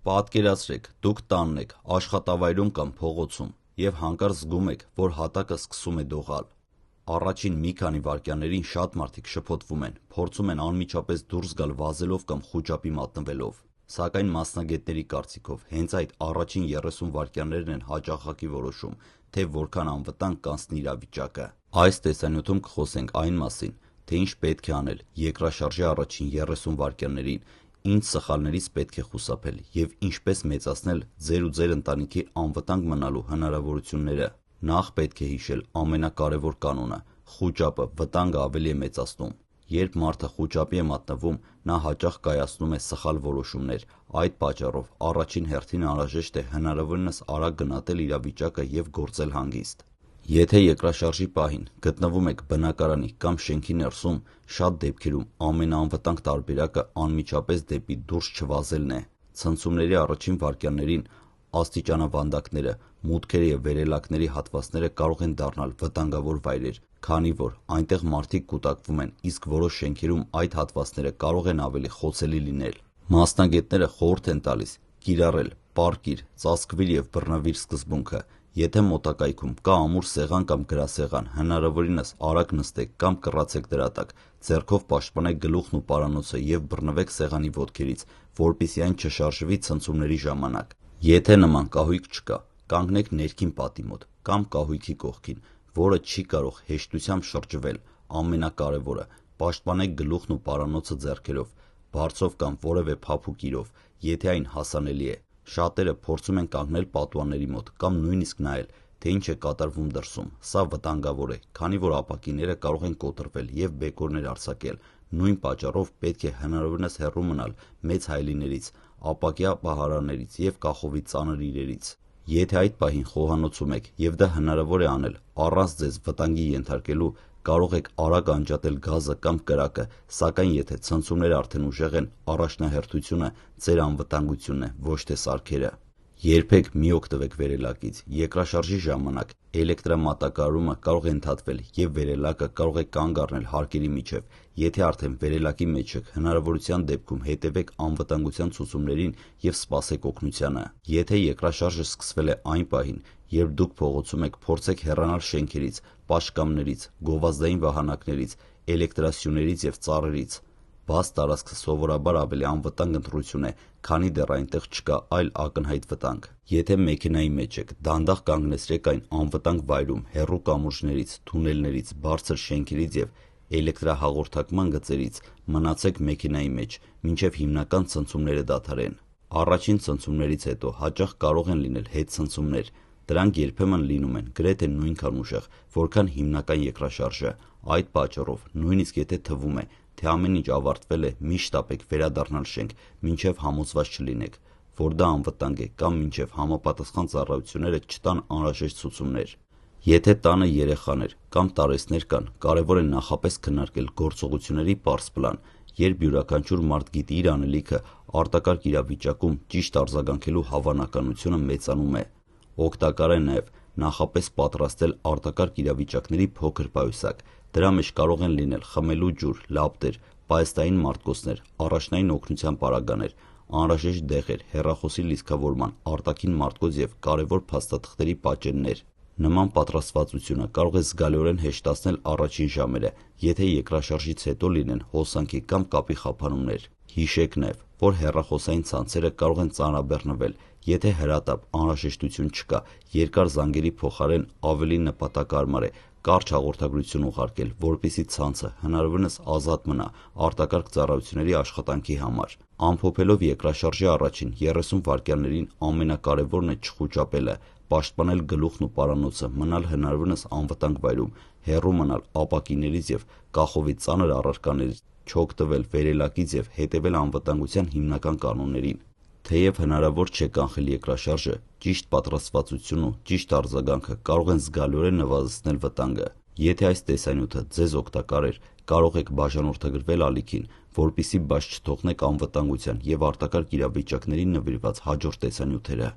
Պատկերացրեք, դուք տանն եք, աշխատավայրում կամ փողոցում և հանկարծ զգում եք, որ հատակը սկսում է դողալ։ Առաջին մի քանի վայրկյաններին շատ մարդիկ շփոթվում են, փորձում են անմիջապես դուրս գալ վազելով կամ խուճապի մատնվելով։ Սակայն մասնագետների կարծիքով հենց այդ առաջին 30 վայրկյաններն են հաճախակի որոշում, թե որքան անվտանգ կանցնի իրավիճակը։ Այս տեսանյութում կխոսենք այն մասին, թե ինչ պետք է անել երկրաշարժի առաջին 30 վայրկյաններին, ինչ սխալներից պետք է խուսափել և ինչպես մեծացնել ձեր ու ձեր ընտանիքի անվտանգ մնալու հնարավորությունները։ Նախ պետք է հիշել ամենակարևոր կանոնը՝ խուճապը վտանգը ավելի է մեծացնում։ Երբ մարդը խուճապի է մատնվում, նա հաճախ կայացնում է սխալ որոշումներ։ Այդ պատճառով առաջին հերթին անհրաժեշտ է հնարավորինս արագ գնահատել իրավիճակը և գործել հանգիստ։ Եթե երկրաշարժի պահին գտնվում եք բնակարանի կամ շենքի ներսում, շատ դեպքերում ամենաանվտանգ տարբերակը անմիջապես դեպի դուրս չվազելն է։ Ցնցումների առաջին վայրկյաններին աստիճանավանդակները, մուտքերը և վերելակների հատվածները կարող են դառնալ վտանգավոր վայրեր, քանի որ այնտեղ մարդիկ կուտակվում են, իսկ որոշ շենքերում այդ հատվածները կարող են ավելի խոցելի լինել։ Մասնագետները խորհուրդ են տալիս կիրառել պառկիր, ծածկվիր և բռնվիր սկզբունքը։ Եթե մոտակայքում կա ամուր սեղան կամ գրասեղան, հնարավորինս արագ նստեք կամ կռացեք դրա տակ, ձեռքով պաշտպանեք գլուխն ու պարանոցը և բռնվեք սեղանի ոտքերից, որպեսզի այն չշարժվի ցնցումների ժամանակ։ Եթե նման կահույք չկա, կանգնեք ներքին պատի մոտ կամ կահույքի կողքին, որը չի կարող հեշտությամբ շրջվել։ Ամենակարևորը՝ պաշտպանեք գլուխն ու պարանոցը ձեռքերով, բարձով կամ որևէ փափուկ իրով, եթե այն հասանելի է։ Շատերը փորձում են կանգնել պատուհանների մոտ կամ նույնիսկ նայել, թե ինչ է կատարվում դրսում։ Սա վտանգավոր է, քանի որ ապակիները կարող են կոտրվել և բեկորներ արձակել։ Նույն պատճառով պետք է հնարավորինս հեռու մնալ մեծ հայելիներից, ապակյա պահարաններից և կախովի ծանր իրերից։ Եթե այդ պահին խոհանոցում եք և դա հնարավոր է անել առանց ձեզ վտանգի ենթարկելու, կարող եք արագ անջատել գազը կամ կրակը, սակայն եթե ցնցումները արդեն ուժեղ են, առաջնահերթությունը ձեր անվտանգությունն է, ոչ թե սարքերը։ Երբեք մի օգտվեք վերելակից։ Երկրաշարժի ժամանակ էլեկտրամատակարարումը կարող է ընդհատվել և վերելակը կարող է կանգ առնել հարկերի միջև։ Եթե արդեն վերելակի մեջ եք, հնարավորության դեպքում հետևեք անվտանգության ցուցումներին և սպասեք օգնությանը։ Եթե երկրաշարժը սկսվել է այն պահին, երբ դուք փողոցում եք, փորձեք հեռանալ շենքերից, պաշտկամներից, գովազդային վահանակներից, էլեկտրասյուներից և ծառերից։ Բաց տարածքը սովորաբար ավելի անվտանգ ընտրություն է, քանի դեռ այնտեղ չկա այլ ակնհայտ վտանգ։ Եթե մեքենայի մեջ եք, դանդաղ կանգնեցրեք այն անվտանգ վայրում, հեռու կամուրջներից, թունելներից, բարձր շենքերից և էլեկտրահաղորդակման գծերից։ Մնացեք մեքենայի մեջ, մինչև հիմնական ցնցումները դադարեն։ Առաջին ցնցումներից հետո հաճախ կարող են լինել հետցնցումներ։ Դրանք երբեմն լինում են գրեթե նույնքան ուժեղ, որքան հիմնական երկրաշարժը։ Այդ պատճառով, նույնիսկ եթե թվում է, թե ամեն ինչ ավարտվել է, մի շտապեք վերադառնալ շենք, մինչև համոզված չլինեք, որ դա անվտանգ է, կամ մինչև համապատասխան ծառայությունները չտան անհրաժեշտ ցուցումներ։ Եթե տանը երեխաներ կամ տարեցներ կան, կարևոր է նախապես քննարկել գործողությունների պարզ պլան։ Երբ յուրաքանչյուր մարդ գիտի իր անելիքը, արտակարգ իրավիճակում ճիշտ արձագանքելու հավանականությունը մեծանում է։ Օգտակար է նաև նախապես պատրաստել արտակարգ իրավիճակների փոքր պայուսակ։ Դրա մեջ կարող են լինել խմելու ջուր, լապտեր, պահեստային մարտկոցներ, առաջնային օգնության պարագաներ, անհրաժեշտ դեղեր, հեռախոսի լիցքավորման, արտաքին մարտկոց և կարևոր փաստաթղթերի պատճեններ։ Նման պատրաստվածությունը կարող է զգալիորեն հեշտացնել առաջին ժամերը, եթե երկրաշարժից հետո լինեն հոսանքի կամ կապի խափանումներ։ Հիշեք նաև, որ հեռախոսային ցանցերը կարող են ծանրաբեռնվել։ Եթե հրատապ անհրաժեշտություն չկա, երկար զանգերի փոխարեն ավելի նպատակահարմար է կարճ հաղորդագրություն ուղարկել, որպեսզի ցանցը հնարավորինս ազատ մնա արտակարգ ծառայությունների աշխատանքի համար։ Ամփոփելով երկրաշարժի առաջին 30 վայրկյաններին ամենակարևորն է չխուճապելը, պաշտպանել գլուխն ու պարանոցը, մնալ հնարավորինս անվտանգ վայրում, հեռու մնալ ապակիներից և կախովի ծանր առարկաներից, չօգտվել վերելակից և հետևել անվտանգության հիմնական կանոններին։ Թեև հնարավոր չէ կանխել երկրաշարժը, ճիշտ պատրաստվածությունն ու ճիշտ արձագանքը կարող են զգալիորեն նվազեցնել վտանգը։ Եթե այս տեսանյութը ձեզ օգտակար էր, կարող եք բաժանորդագրվել ալիքին, որպեսզի բաց չթողնեք անվտանգության և արտակարգ իրավիճակներին նվիրված հաջորդ տեսանյութերը։